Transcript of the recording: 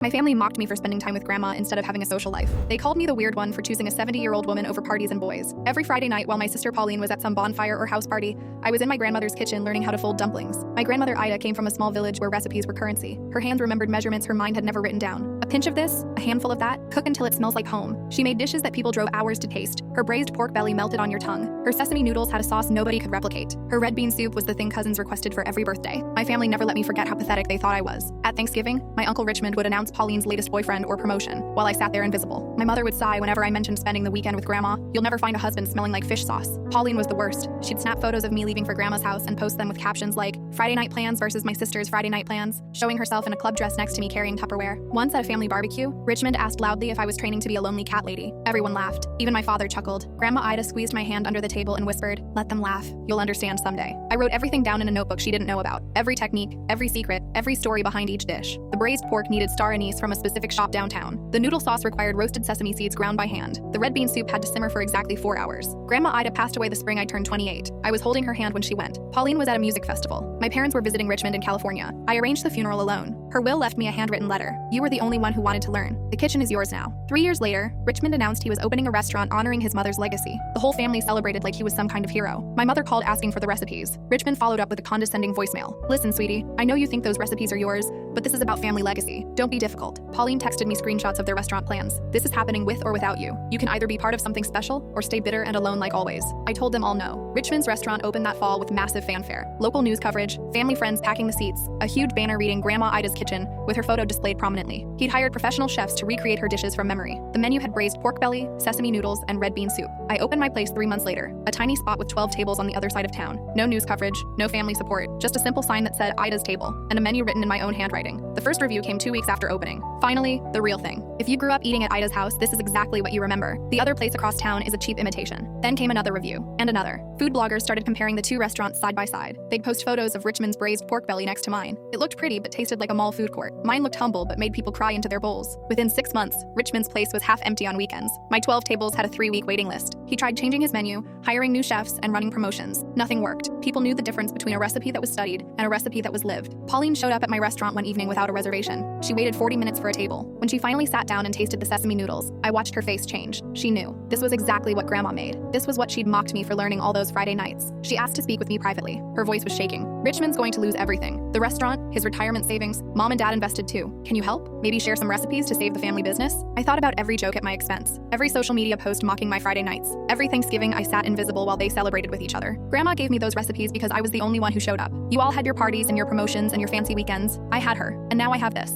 My family mocked me for spending time with grandma instead of having a social life. They called me the weird one for choosing a 70-year-old woman over parties and boys. Every Friday night while my sister Pauline was at some bonfire or house party, I was in my grandmother's kitchen learning how to fold dumplings. My grandmother Ida came from a small village where recipes were currency. Her hands remembered measurements her mind had never written down. A pinch of this, a handful of that, cook until it smells like home. She made dishes that people drove hours to taste. Her braised pork belly melted on your tongue. Her sesame noodles had a sauce nobody could replicate. Her red bean soup was the thing cousins requested for every birthday. My family never let me forget how pathetic they thought I was. At Thanksgiving, my Uncle Richmond would announce Pauline's latest boyfriend or promotion, while I sat there invisible. My mother would sigh whenever I mentioned spending the weekend with grandma. You'll never find a husband smelling like fish sauce. Pauline was the worst. She'd snap photos of me leaving for grandma's house and post them with captions like, Friday night plans versus my sister's Friday night plans, showing herself in a club dress next to me carrying Tupperware. Once at a family barbecue, Richmond asked loudly if I was training to be a lonely cat lady. Everyone laughed. Even my father chuckled. Grandma Ida squeezed my hand under the table and whispered, let them laugh. You'll understand someday. I wrote everything down in a notebook she didn't know about. Every technique, every secret, every story behind each dish. The braised pork needed star anise from a specific shop downtown. The noodle sauce required roasted sesame seeds ground by hand. The red bean soup had to simmer for exactly 4 hours. Grandma Ida passed away the spring I turned 28. I was holding her hand when she went. Pauline was at a music festival. My parents were visiting Richmond in California. I arranged the funeral alone. Her will left me a handwritten letter. You were the only one who wanted to learn. The kitchen is yours now. 3 years later, Richmond announced he was opening a restaurant honoring his mother's legacy. The whole family celebrated like he was some kind of hero. My mother called asking for the recipes. Richmond followed up with a condescending voicemail. Listen, sweetie, I know you think those recipes are yours, but this is about family legacy. Don't be difficult. Pauline texted me screenshots of their restaurant plans. This is happening with or without you. You can either be part of something special or stay bitter and alone like always. I told them all no. Richmond's restaurant opened that fall with massive fanfare. Local news coverage, family friends packing the seats, a huge banner reading Grandma Ida's Kitchen with her photo displayed prominently. He'd hired professional chefs to recreate her dishes from memory. The menu had braised pork belly, sesame noodles, and red bean soup. I opened my place 3 months later, a tiny spot with 12 tables on the other side of town. No news coverage, no family support, just a simple sign that said Ida's Table, and a menu written in my own handwriting. The first review came 2 weeks after opening. Finally, the real thing. If you grew up eating at Ida's house, this is exactly what you remember. The other place across town is a cheap imitation. Then came another review, and another. Food bloggers started comparing the two restaurants side by side. They'd post photos of Richmond's braised pork belly next to mine. It looked pretty, but tasted like a mall food court. Mine looked humble, but made people cry into their bowls. Within 6 months, Richmond's place was half empty on weekends. My 12 tables had a 3-week waiting list. He tried changing his menu, hiring new chefs, and running promotions. Nothing worked. People knew the difference between a recipe that was studied and a recipe that was lived. Pauline showed up at my restaurant one evening without a reservation. She waited 40 minutes for a table. When she finally sat down and tasted the sesame noodles, I watched her face change. She knew. This was exactly what Grandma made. This was what she'd mocked me for learning all those Friday nights. She asked to speak with me privately. Her voice was shaking. Richmond's going to lose everything. The restaurant, his retirement savings, Mom and Dad invested too. Can you help? Maybe share some recipes to save the family business? I thought about every joke at my expense. Every social media post mocking my Friday nights. Every Thanksgiving I sat invisible while they celebrated with each other. Grandma gave me those recipes because I was the only one who showed up. You all had your parties and your promotions and your fancy weekends. I had her, and now I have this.